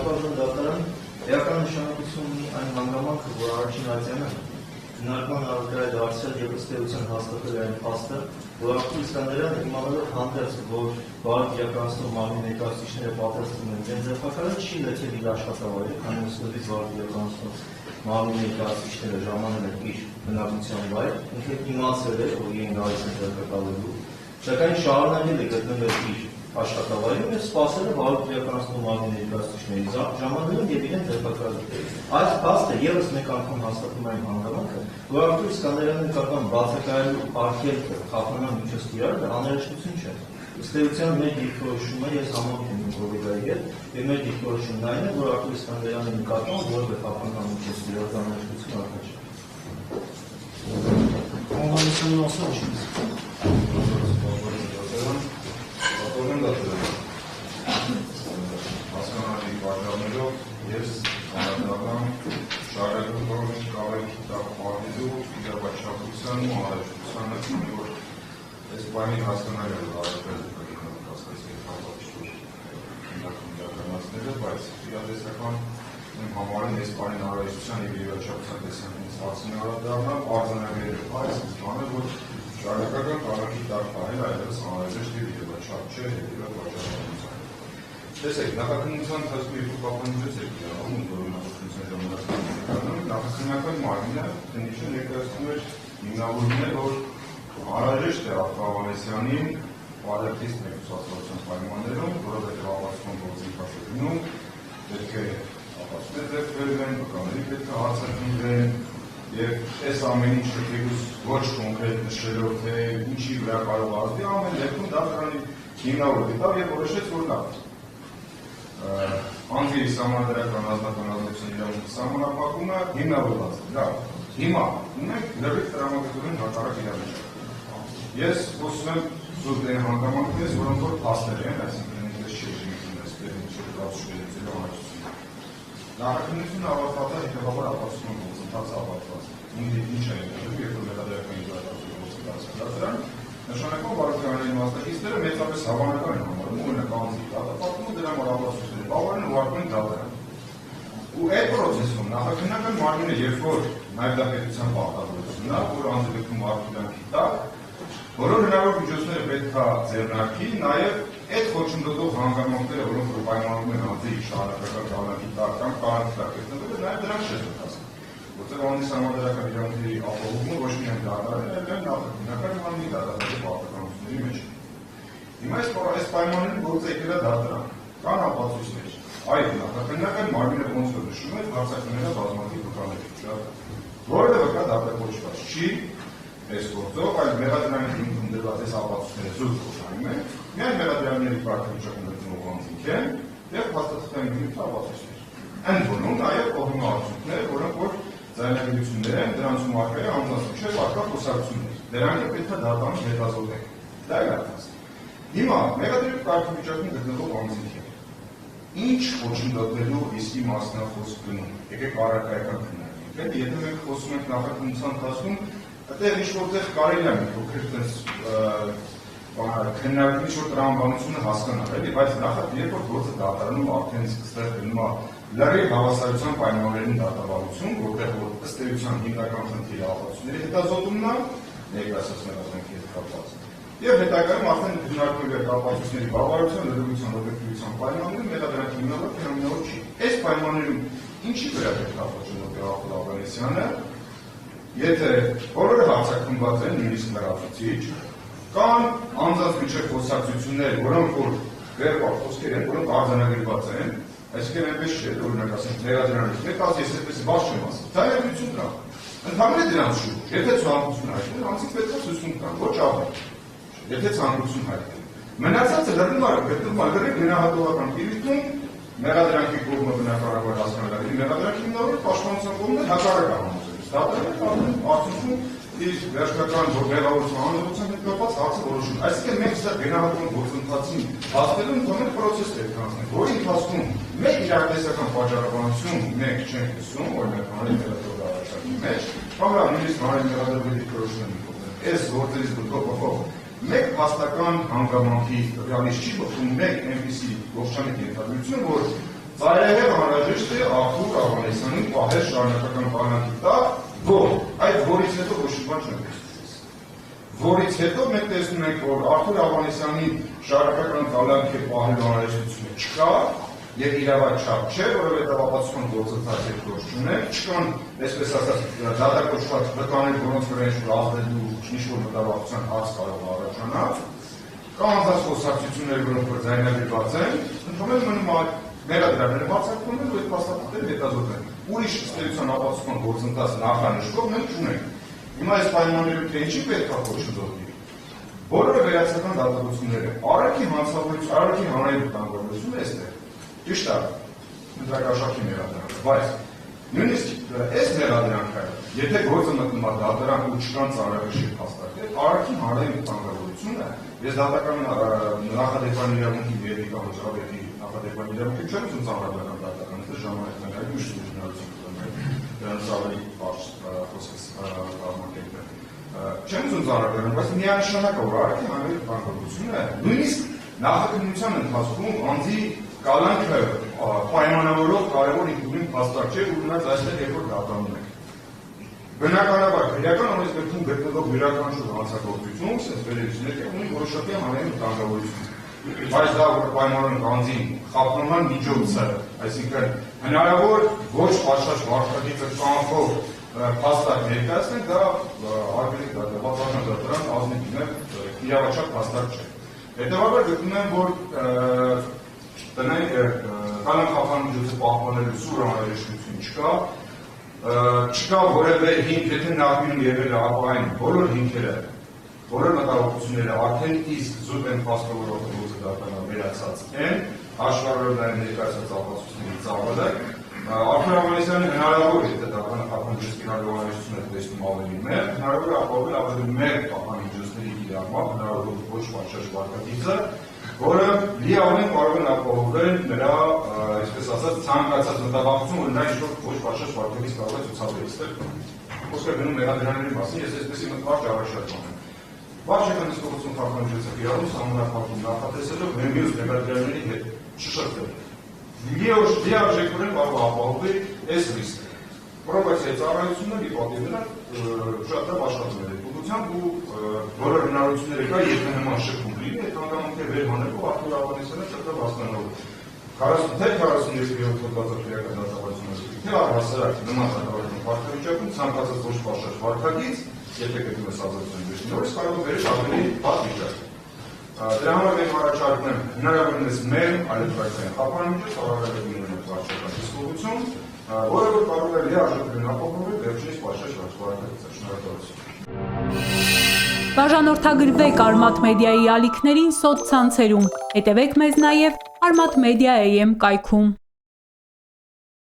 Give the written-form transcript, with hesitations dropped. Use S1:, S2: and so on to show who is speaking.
S1: Պատվազան դատարան էական նշանակություն ունի այն հանգամանքը, որ առաջին ատյանը քննարկման առարկա է դարձել եւ ըստ էության հաստատել այն փաստը, որ Արտուր Իսկանդարյանը իմանալով հանդերձ, որ վարակ իրականացնող մարմնի ներկայացուցիչները պատրաստվում են իրենց ձերբակալել, չի լքել իր աշխատավայրը, քանի որ սկզբից վարակ իրականացնող մարմնի ներկայացուցիչները ժամանել են իր բնակության վայր, ինքը իմացել է, որ իրեն գալիս են ձերբակալելու, սակայն շարունակել է գտնվել իր աշխատավայրում եւ սպասել է վարակ իրականացնող մարմնի ներկայացուցիչների ժամանելուն եւ իրեն ձերբակալել։ Այս փաստը եւս մեկ անգամ հաստատում է այն հանգամանքը, որ Արտուր Իսկանդարյանի նկատմամբ բացակայելու արգելքը խափանան միջոց կիրառելը անհրաժեշտություն չէ։ Ըստ էության մեր դիրքորոշումը ես համոզում եմ գովեգայի հետ եւ մեր դիրքորոշումն այն է, որ Արտուր Իսկանդարյանի նկատմամբ որևէ խափանան միջոց կիրառել անհրաժեշտություն առկա չէ։
S2: Անհանրությունն ասա չի։
S3: Հասկանալի պատճառներով ես անհատական շարժական կողմից կարող եմ պահանջելու իրավաչափության ու անհրաժեշտությանը, քանի որ այս բանին հասկանալի է առավել կասկածի իրականացները, բայց իրատեսական համարին այս բանին անհրաժեշտության և իրավաչափության տեսանկյունից հարցին անդրադառնալ արձանագրել է այս բանը, որ շարժական քաղաքի տակ պահել այլևս անհրաժեշտ և իրավաչափ չէ և իրավաչափության։ Տեսեք, նախաքննության ընթացքում երկու կապանջուց եք իրանում, որը նախաքննության ժամանակում նախաքննական մարմինը քննիչը ներկայացնում էր հիմնավորումներ, որ անհրաժեշտ է Արտուր Ավանեսյանին պարեկտիստ մեկուսացվածության պայմաններում, որովհետև ապացուցման գործի հաշվետվնում պետք է ապացուցներ ձեռքբերվեն, վկաների պետք է հարձակվեն և այս ամեն ինչը թեկուզ ոչ կոնկրետ նշելով, թե ինչի վրա կարող ազդի, ամեն դեպքում դա դրանի հիմնավոր դիտավ և որոշեց, որ լավ անձի սահմանադրական անձնական ազատության իրավունքի սահմանափակումը հիմնավորված է։ Լավ, հիմա ունենք լրիվ տրամադրություն հակառակ իրավիճակ։ Ես խոսում եմ զուտ այն հանգամանքներից, որոնք որ փաստեր են, այսինքն այնպես չի Նախաքննությունը ավարտված է հետևաբար ապացուցման գործընթացը ավարտված։ Ինչ է եղել, երբ որ մեղադրական իշխանությունը գործընթացը դարձան, նշանակում վարչականների մասնակիցները մեծապես հավանական են համարում, օրինակ անձի դատապարտումը դրա համար ապացույցները բավարարեն ու արկան դատարան։ Ու այդ պրոցեսում նախաքննական մարմինը, երբ որ նաև դա պետության պարտավորությունն է, որ անձի դեպքում արտուրանքի տակ, բոլոր հնարավոր միջոցները պետք է ձեռնարկի, նաև այդ խոչընդոտող հանգամանքները, որոնք որ պայմանավորում են անձի շարունակական կալանքի տակ կամ կալանքի տակ գտնվելը, նաև դրանք շրջակայցն։ Որտեղ անձի սահմանադրական իրավունքների ապահովումը ոչ միայն դատարանն է, այլ նախաքննական մարմնի դատավորի պարտականությունների մեջ։ Հիմա այս պայմաններում գործ եկել է դատարան, կան ապացույցներ։ Այո, նախաքննական մարմինը ոնց որ նշում է, հարձակումները բազմաթիվ վկաների։ Որևէ վկա դատապարտված չի այս գործով, այլ մեղադրանքի հիմքում դրված այս ապացույցները զուտ փոխարինում են, միայն մեղադրանքների կարգավիճակում գտնվող անձինք են և փաստաթղթային հիմքի ապացույցներ։ Ընդ որում նաև օգնում արդյունքներ, որոնք որ ձայնագրություններ են, դրանցում առկա է անձնասուչև առկա խոսակցություններ։ Դրանք պետք է դատարանը հետազոտել։ Դա է լավացը։ Հիմա մեղադրի կարգավիճակում գտնվող անձինք են։ Ինչ խոչընդոտելու իսկի մասնախոս գնում։ Եկեք առարկայական քննարկենք։ Եթե մենք խոսում ենք նախաքննության ընթացքում, այդտեղ ինչ-որտեղ կարելի է մի փոքր քննարկել ինչ-որ տրամաբանությունը հասկանալ, բայց նախ երբ որ գործը դատարանում արդեն ստեղ գնում է լրիվ հավասարության պայմաններին դատավարություն, որտեղ որ ըստ էության հիմնական խնդիրը ապացույցների հետազոտումն է, ներկայացած մեղադրանքի հետ կապված։ Եվ հետագայում արդեն քննարկվել է ապացույցների բավարարության, լրիվության, օբյեկտիվության պայմաններում մեղադրանքի հիմնավոր թե հիմնավոր չի։ Այս պայմաններում ինչի վրա պետք է խոչընդոտել Արտուր Ավանեսյանը, եթե բոլորը հարձակված են նույնիսկ լրացուցիչ, կան անձանց միջև խոսակցություններ, որոնք որ վերբալ խոսքեր են, որոնք արձանագրված են, այսինքն այնպես չէ, օրինակ ասենք մեղադրանից մեկ ասի, ես այդպես բաց չեմ ասում, դա երևույթություն կա։ Ընդհանրապես դրանց շուրջ, եթե ցանկություն հայտնել, անձինք պետք է ցույցում կան, ոչ ավելի։ Եթե ցանկություն հայտնել։ Մնացածը դառնում է գտնվում լրիվ գնահատողական տիրույթում, մեղադրանքի կողմը բնականաբար հասկանալի, մեղադրանքի հիմնավոր պաշտպանության կողմը հակառակ է համոզել։ Դատարանը արդյունքում իր վերջնական մեղավորության անհնարինության հետ կապված հարցը որոշում։ Այսինքն մենք սա գնահատական գործընթացին հասնելու ընդհանուր պրոցես պետք է անցնենք, որի ընթացքում մեկ իրատեսական պատճառաբանություն մենք չենք լսում, օրինակ հանրային մեղադրողի առաջարկի մեջ, կամ նույնիսկ հանրային մեղադրողի դիրքորոշումների կողմից։ Այս գործերից բխող մեկ փաստական հանգամանքի տվյալից չի բխում մեկ այնպիսի ողջամիտ ենթադրություն, որ Ծայրահեղ անհրաժեշտ է Արթուր Ավանեսյանին պահել շարունակական պահանջի տակ, որ այդ որից հետո ոչ մի բան չենք տեսնում։ Որից հետո մենք տեսնում ենք, որ Արթուր Ավանեսյանի շարունակական կալանքի պահելու անհրաժեշտությունը չկա եւ իրավաչափ չէ, որովհետեւ ապացուցման գործընթաց հետ գործ չունենք, չկան, այսպես ասած, դատակոչված վկաներ, որոնց վրա ինչ-որ ազդելու ինչ-որ մտավախության հարց կարող է առաջանալ, կան անձանց խոսակցություններ, որոնք որ ձայնագրված են, ընդհանրապես մնում մեղադրանքները բացակայում են ու այդ փաստաթղթերը հետազոտում են։ Ուրիշ ստեղծության ապացուցման գործընթաց նախանշվող մենք չունենք։ Հիմա այս պայմաններում թե ինչի պետք է խոչընդոտվի։ Բոլորը վերացական դատողությունները, Արարքի հանցավորություն, Արարքի հանրային վտանգավորությունը էստեղ։ Ճիշտ է, ընդհանրաշարքի մեղադրանքը, բայց նույնիսկ այս մեղադրանքը, եթե գործը մտնում է դատարան ու չկան ծանրակշիռ փաստարկներ, Արարքի հանրային վտանգավորությունը, ես դատական նախադեպային իրավունքի երիկա հոժավետի նախադեպային իրավունքի չեմ ուզում ծանրաբեռնալ դատական, դա ժամանակն է, միշտ դրանց ավելի պարզ խոսքս կազմակերպել։ Չեմ ուզում ծանրաբեռնել, բայց միանշանակ է, որ Արարքի հանրային վտանգավորությունը նույնիսկ նախաքննության ընթացքում անձի կալանքը պայմանավորող կարևոր ինքնուրույն փաստարկ չէ, ու ունած այստեղ երբ որ դատանում ենք։ Բնականաբար, քրեական օրենսգրքում գտնվող յուրաքանչյուր հանցագործություն, ասես վերելիցներ կա, ունի որոշակի հանրային վտանգավորություն։ Բայց դա որ պայմանավորող անձին խափանման միջոցը, այսինքն հնարավոր ոչ պատշաճ վարչակիցը կանխող փաստարկ ներկայացնել, դա արգելիկ դատական դատարան ազնիվ իրավաչափ փաստարկ չէ։ Հետևաբար գտնում եմ, որ կալանք խափան միջոցը պահպանելու սուր անհրաժեշտություն չկա, չկա որևէ հիմք, եթե նախկինում եղել է, ապա այն բոլոր հիմքերը, բոլոր մտահոգությունները արդեն իսկ զուտ են փաստավորող գործը դատարան վերացած են, հաշվառելով նաև ներկայացած ապացույցների ծավալը, Արթուր Ավանեսյանը հնարավոր է, եթե դատարանը խափան միջոցի անհրաժեշտությունը տեսնում ավելի մեծ, հնարավոր է ապահովել ավելի մեծ խափան միջոցների կիրառմամբ, հնարավոր ոչ պատշաճ վարքագիծը, որը լիավին կարող են ապահովել նրա, այսպես ասած, ցանկացած մտավախություն, որ նա ինչ-որ ոչ պատշաճ վարքագիծ կարող է ցուցաբերել։ Խոսքը գնում մեղադրանքների մասին, ես այսպեսի մտված ճառաշատ ունեմ։ Վարչական հսկողություն խափան միջոցը կիրառում սահմանափակում նախատեսելով մեր մյուս մեղադրանքների հետ չշփվել։ Լիարժեքորեն կարող է ապահովել այս ռիսկը։ Պրոբացիայի ծառայությունների պատիվները շատ լավ աշխատում են ուղղությամբ ու բոլոր հնարավորությունները կա, եթե նման շփում լինի, այդ հանգամանքը վերհանելու Արթուր Ավանեսյանը շատ լավ հասկանալու։ 43 քրեական դատավարությունների, թե առհասարակ նման դատավարության վարքավիճակում ցանկացած ոչ պատշաճ վարքագիծ, եթե գտնում ես ազատության վերջինորս, կարող է վերել ավելի վատ վիճակ։ Դրա համար մենք առաջարկում եմ հնարավորինս մեր այլընտրանքային խափանմիջոց հարաբերությունների վարչական հսկողություն, որը որ կարող է լիարժեքորեն ապահովել վերջինիս պատշաճ վարքագիծը։ Շնորհակալություն։
S4: Բաժանորդագրվեք Արմաթ մեդիայի ալիքներին սոցցանցերում, հետևեք մեզ նաև Armat Media AM կայքում։